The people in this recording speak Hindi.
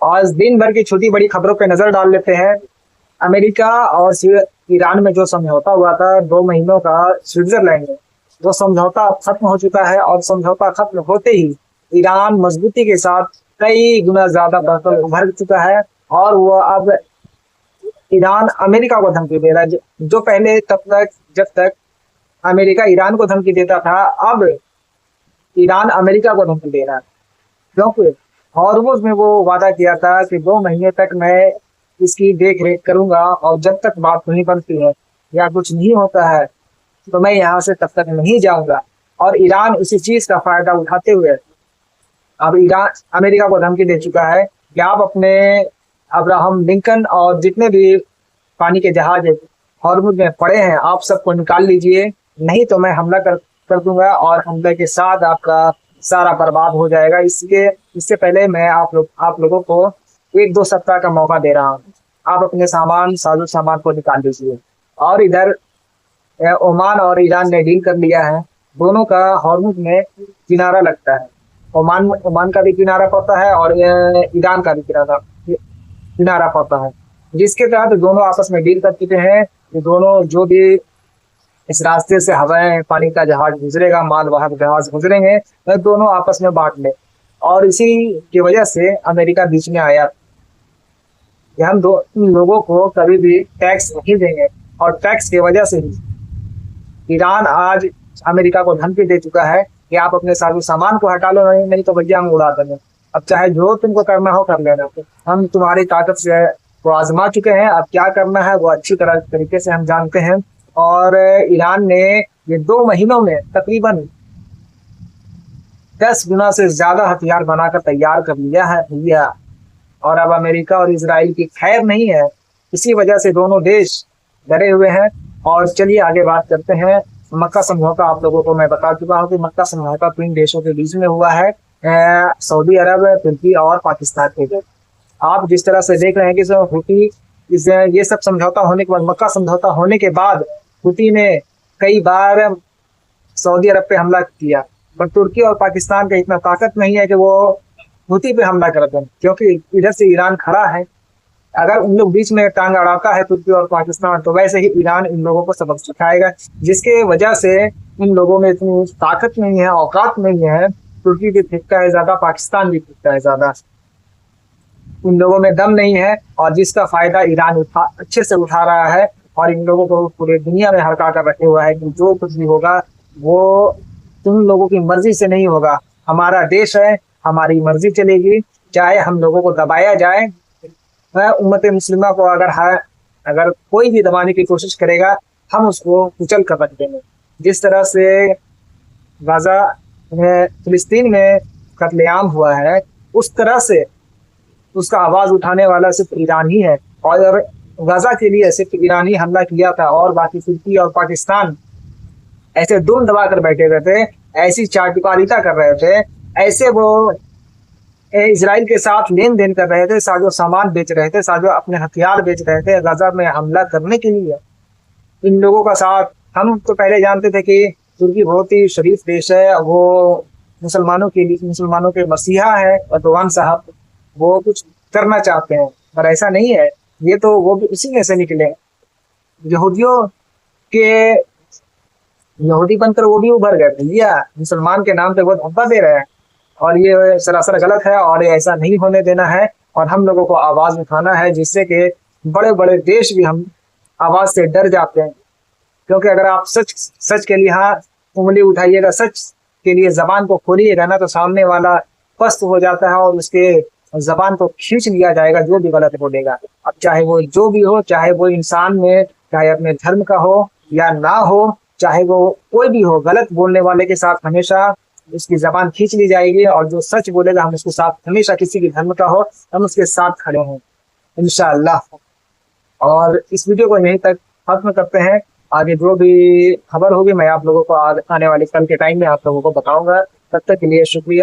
आज दिन भर की छोटी बड़ी खबरों पर नजर डाल लेते हैं। अमेरिका और ईरान में जो समझौता हुआ था 2 महीनों का स्विट्जरलैंड में, वो समझौता अब खत्म हो चुका है और समझौता खत्म होते ही ईरान मजबूती के साथ कई गुना ज्यादा बढ़कर उभर चुका है। और वो अब ईरान अमेरिका को धमकी दे रहा है। जो पहले तब तक जब तक अमेरिका ईरान को धमकी देता था, अब ईरान अमेरिका को धमकी दे रहा है। क्योंकि हॉर्मुज में वो वादा किया था कि 2 महीने तक मैं इसकी देख रेख करूंगा और जब तक बात नहीं बनती है या कुछ नहीं होता है तो मैं यहाँ से तब तक नहीं जाऊंगा। और ईरान उसी चीज का फायदा उठाते हुए अब ईरान अमेरिका को धमकी दे चुका है कि आप अपने अब्राहम लिंकन और जितने भी पानी के जहाज हॉर्मुज में पड़े हैं आप सबको निकाल लीजिए, नहीं तो मैं हमला कर दूंगा और हमले के साथ आपका सारा बर्बाद हो जाएगा। इससे पहले मैं आप लोगों को 1-2 सप्ताह का मौका दे रहा हूँ। आप अपने साजो सामान को निकाल लीजिए। और इधर ओमान और ईरान ने डील कर लिया है, दोनों का हॉर्मुज में किनारा लगता है। ओमान का भी किनारा पड़ता है और ईरान का भी किनारा पड़ता है, जिसके तहत दोनों आपस में डील कर चुके हैं कि दोनों जो भी इस रास्ते से हवाएं पानी का जहाज गुजरेगा, मालवाहक जहाज गुजरेंगे, वह दोनों आपस में बांट लें। और इसी की वजह से अमेरिका बीच में आया कि हम इन लोगों को कभी भी टैक्स नहीं देंगे। और टैक्स की वजह से ही ईरान आज अमेरिका को धमकी दे चुका है कि आप अपने साजो सामान को हटा लो, नहीं तो भैया हम उड़ा देंगे। अब चाहे जो तुमको करना हो कर लेना, हम तुम्हारी ताकत से वो आजमा चुके हैं। अब क्या करना है वो अच्छी तरीके से हम जानते हैं। और ईरान ने ये 2 महीनों में तकरीबन 10 गुना से ज्यादा हथियार बनाकर तैयार कर लिया। और अब अमेरिका और इजराइल की खैर नहीं है, इसी वजह से दोनों देश डरे हुए हैं। और चलिए आगे बात करते हैं। मक्का समझौता आप लोगों को मैं बता चुका हूँ कि मक्का समझौता 3 देशों के बीच में हुआ है, सऊदी अरब, तुर्की और पाकिस्तान के बीच। आप जिस तरह से देख रहे हैं कि हुती ये सब समझौता होने के बाद, मक्का समझौता होने के बाद हुती ने कई बार सऊदी अरब पे हमला किया, पर तुर्की और पाकिस्तान का इतना ताकत नहीं है कि वो हुती पे हमला कर दें, क्योंकि इधर से ईरान खड़ा है। अगर उन लोग बीच में टांग अड़ाता है तुर्की और पाकिस्तान, तो वैसे ही ईरान इन लोगों को सबक सिखाएगा, जिसके वजह से इन लोगों में इतनी ताकत नहीं है, औकात नहीं है। तुर्की भी फेंकता है ज्यादा, पाकिस्तान भी फेंकता है ज्यादा, इन लोगों में दम नहीं है। और जिसका फायदा ईरान अच्छे से उठा रहा है और इन लोगों को पूरे दुनिया में हड़का कर रखे हुआ है कि जो कुछ भी होगा वो तुम लोगों की मर्जी से नहीं होगा, हमारा देश है, हमारी मर्जी चलेगी, चाहे हम लोगों को दबाया जाए। उम्मत मुस्लिमा को अगर कोई भी दबाने की कोशिश करेगा हम उसको कुचल कर रख देंगे। जिस तरह से गाजा में फिलिस्तीन में कत्लेआम हुआ है, उस तरह से उसका आवाज उठाने वाला सिर्फ ईरान ही है। और गाजा के लिए सिर्फ ईरान ही हमला किया था और बाकी तुर्की और पाकिस्तान ऐसे दुम दबा कर बैठे हुए थे, ऐसी चाटुकारिता कर रहे थे, ऐसे वो इजराइल के साथ लेन देन कर रहे थे, साजो सामान बेच रहे थे, साजो अपने हथियार बेच रहे थे गाजा में हमला करने के लिए। इन लोगों का साथ हम तो पहले जानते थे कि तुर्की बहुत ही शरीफ देश है, वो मुसलमानों के मसीहा है, अर्दोगान साहब वो कुछ करना चाहते हैं, पर ऐसा नहीं है। ये तो वो भी उसी में से निकले, यहूदियों के यहूदी बनकर वो भी उभर गए। भैया मुसलमान के नाम पे वो धब्बा दे रहे हैं और ये सरासर गलत है और ऐसा नहीं होने देना है। और हम लोगों को आवाज उठाना है, जिससे कि बड़े बड़े देश भी हम आवाज से डर जाते हैं। क्योंकि अगर आप सच के लिए उंगली उठाइएगा, सच के लिए जबान को खोलिएगा ना, तो सामने वाला पस्त हो जाता है और उसके जबान को खींच लिया जाएगा जो भी गलत बोलेगा। अब चाहे वो जो भी हो, चाहे वो इंसान में, चाहे अपने धर्म का हो या ना हो, चाहे वो कोई भी हो, गलत बोलने वाले के साथ हमेशा उसकी जबान खींच ली जाएगी। और जो सच बोलेगा हम उसके साथ, हमेशा किसी भी धर्म का हो, हम उसके साथ खड़े हैं इंशाअल्लाह। और इस वीडियो को यहीं तक खत्म करते हैं। आगे जो भी खबर होगी मैं आप लोगों को आने वाले कल के टाइम में आप लोगों को बताऊंगा। तब तक के लिए शुक्रिया।